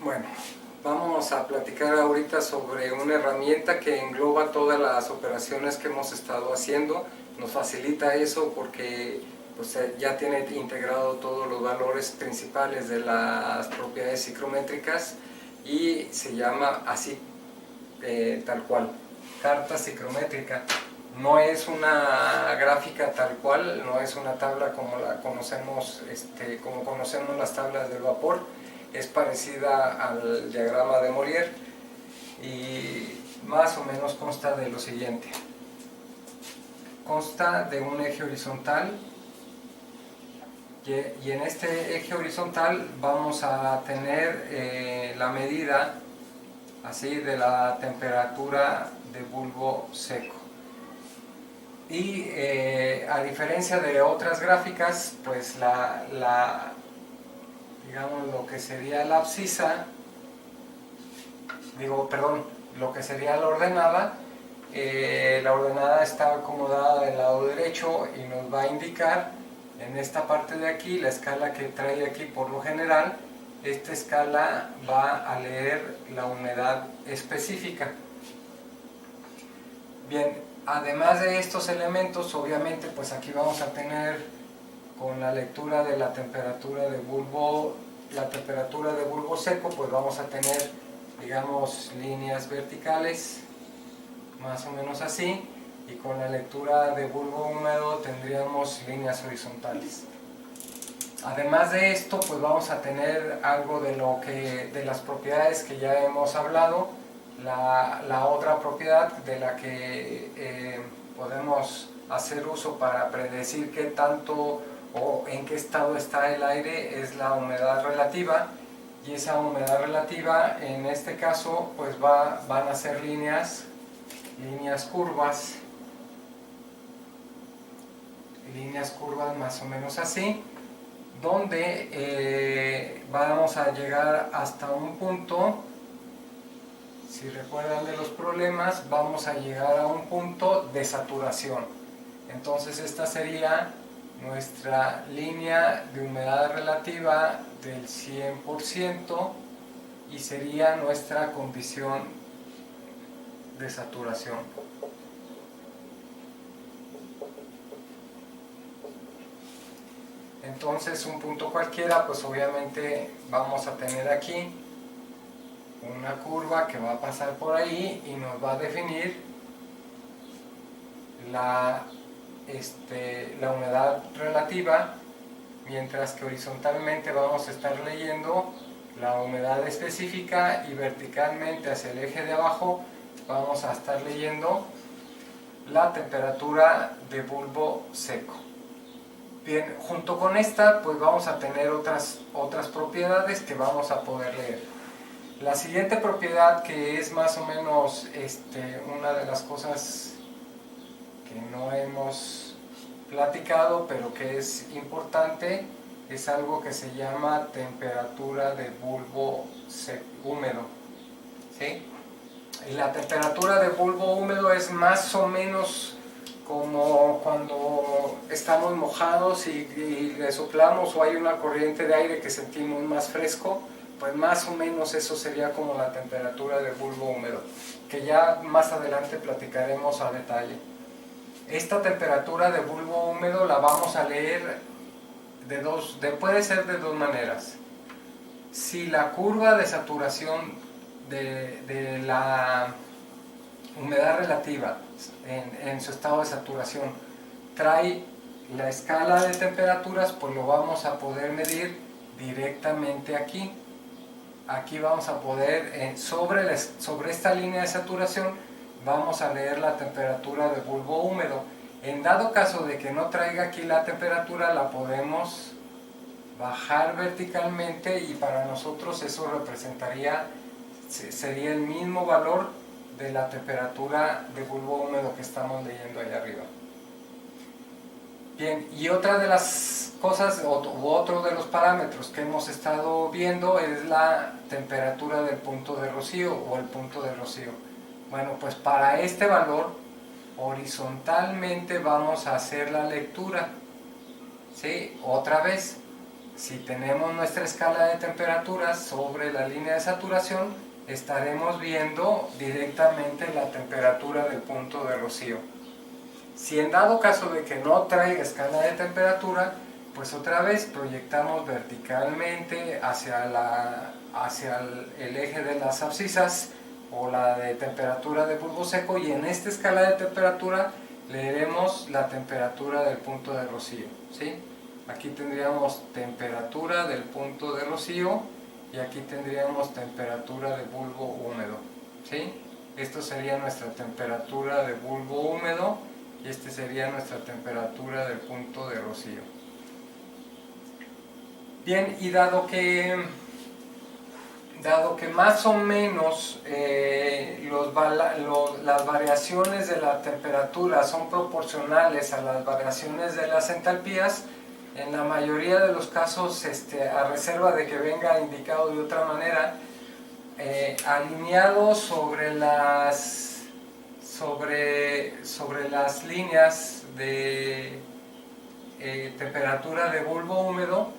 Bueno, vamos a platicar ahorita sobre una herramienta que engloba todas las operaciones que hemos estado haciendo. Nos facilita eso porque pues, ya tiene integrado todos los valores principales de las propiedades psicométricas y se llama así, tal cual, carta psicométrica. No es una gráfica tal cual, no es una tabla como la conocemos, como conocemos las tablas del vapor. Es parecida al diagrama de Morier y más o menos consta de lo siguiente. Consta de un eje horizontal y en este eje horizontal vamos a tener la medida así de la temperatura de bulbo seco. Y a diferencia de otras gráficas, pues digamos lo que sería la abscisa, lo que sería la ordenada está acomodada del lado derecho y nos va a indicar en esta parte de aquí, la escala que trae aquí por lo general, esta escala va a leer la humedad específica. Bien, además de estos elementos, obviamente, pues aquí vamos a tener con la lectura de la temperatura de bulbo seco, pues vamos a tener, digamos, líneas verticales, más o menos así, y con la lectura de bulbo húmedo tendríamos líneas horizontales. Además de esto, pues vamos a tener algo de las propiedades que ya hemos hablado. La otra propiedad de la que podemos hacer uso para predecir qué tanto o en qué estado está el aire es la humedad relativa, y esa humedad relativa en este caso pues van a ser líneas curvas más o menos así, donde vamos a llegar hasta un punto. Si recuerdan de los problemas, vamos a llegar a un punto de saturación. Entonces esta sería nuestra línea de humedad relativa del 100% y sería nuestra condición de saturación. Entonces un punto cualquiera, pues obviamente vamos a tener aquí una curva que va a pasar por ahí y nos va a definir la humedad relativa, mientras que horizontalmente vamos a estar leyendo la humedad específica y verticalmente hacia el eje de abajo vamos a estar leyendo la temperatura de bulbo seco. Bien, junto con esta pues vamos a tener otras propiedades que vamos a poder leer. La siguiente propiedad, que es más o menos una de las cosas que no hemos platicado pero que es importante, es algo que se llama temperatura de bulbo húmedo, ¿sí? Y la temperatura de bulbo húmedo es más o menos como cuando estamos mojados y le soplamos o hay una corriente de aire que sentimos más fresco, pues más o menos eso sería como la temperatura del bulbo húmedo, que ya más adelante platicaremos a detalle. Esta temperatura de bulbo húmedo la vamos a leer puede ser de dos maneras. Si la curva de saturación de la humedad relativa en su estado de saturación trae la escala de temperaturas, pues lo vamos a poder medir directamente aquí. Aquí vamos a poder, sobre esta línea de saturación, vamos a leer la temperatura de bulbo húmedo. En dado caso de que no traiga aquí la temperatura, la podemos bajar verticalmente y para nosotros eso sería el mismo valor de la temperatura de bulbo húmedo que estamos leyendo allá arriba. Bien, y otra de las cosas, otro de los parámetros que hemos estado viendo es la temperatura del punto de rocío o el punto de rocío. Bueno, pues para este valor, horizontalmente vamos a hacer la lectura, ¿sí? Otra vez, Si tenemos nuestra escala de temperaturas sobre la línea de saturación, estaremos viendo directamente la temperatura del punto de rocío. Si en dado caso de que no traiga escala de temperatura, pues otra vez proyectamos verticalmente hacia el eje de las abscisas o la de temperatura de bulbo seco, y en esta escala de temperatura leeremos la temperatura del punto de rocío, ¿sí? Aquí tendríamos temperatura del punto de rocío y aquí tendríamos temperatura de bulbo húmedo, ¿sí? Esto sería nuestra temperatura de bulbo húmedo y este sería nuestra temperatura del punto de rocío. Bien, y dado que más o menos las variaciones de la temperatura son proporcionales a las variaciones de las entalpías, en la mayoría de los casos, a reserva de que venga indicado de otra manera, alineado sobre las líneas de temperatura de bulbo húmedo,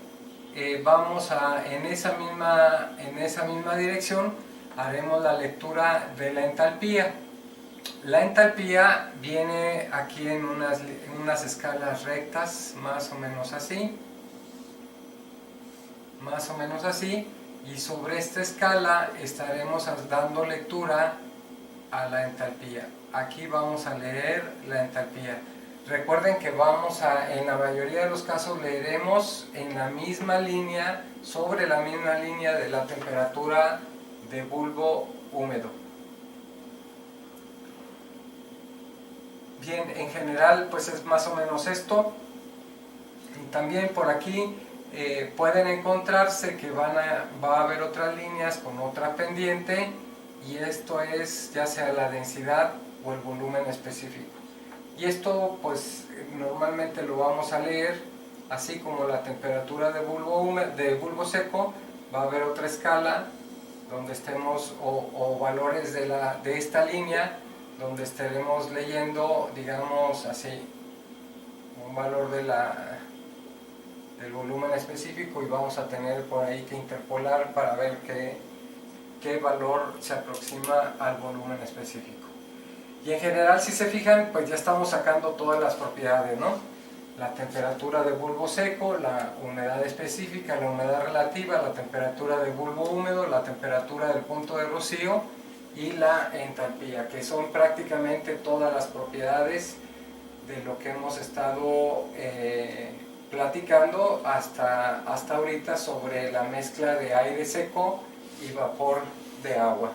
vamos a, en esa misma dirección, haremos la lectura de la entalpía. La entalpía viene aquí en unas escalas rectas, más o menos así, y sobre esta escala estaremos dando lectura a la entalpía. Aquí vamos a leer la entalpía. Recuerden que en la mayoría de los casos leeremos en la misma línea, sobre la misma línea de la temperatura de bulbo húmedo. Bien, en general pues es más o menos esto. Y también por aquí pueden encontrarse que va a haber otras líneas con otra pendiente, y esto es ya sea la densidad o el volumen específico. Y esto pues normalmente lo vamos a leer así como la temperatura de bulbo seco. Va a haber otra escala donde estemos, o valores de esta línea, donde estaremos leyendo, digamos así, un valor del volumen específico, y vamos a tener por ahí que interpolar para ver qué valor se aproxima al volumen específico. Y en general, si se fijan, pues ya estamos sacando todas las propiedades, ¿no? La temperatura de bulbo seco, la humedad específica, la humedad relativa, la temperatura de bulbo húmedo, la temperatura del punto de rocío y la entalpía, que son prácticamente todas las propiedades de lo que hemos estado platicando hasta ahorita sobre la mezcla de aire seco y vapor de agua.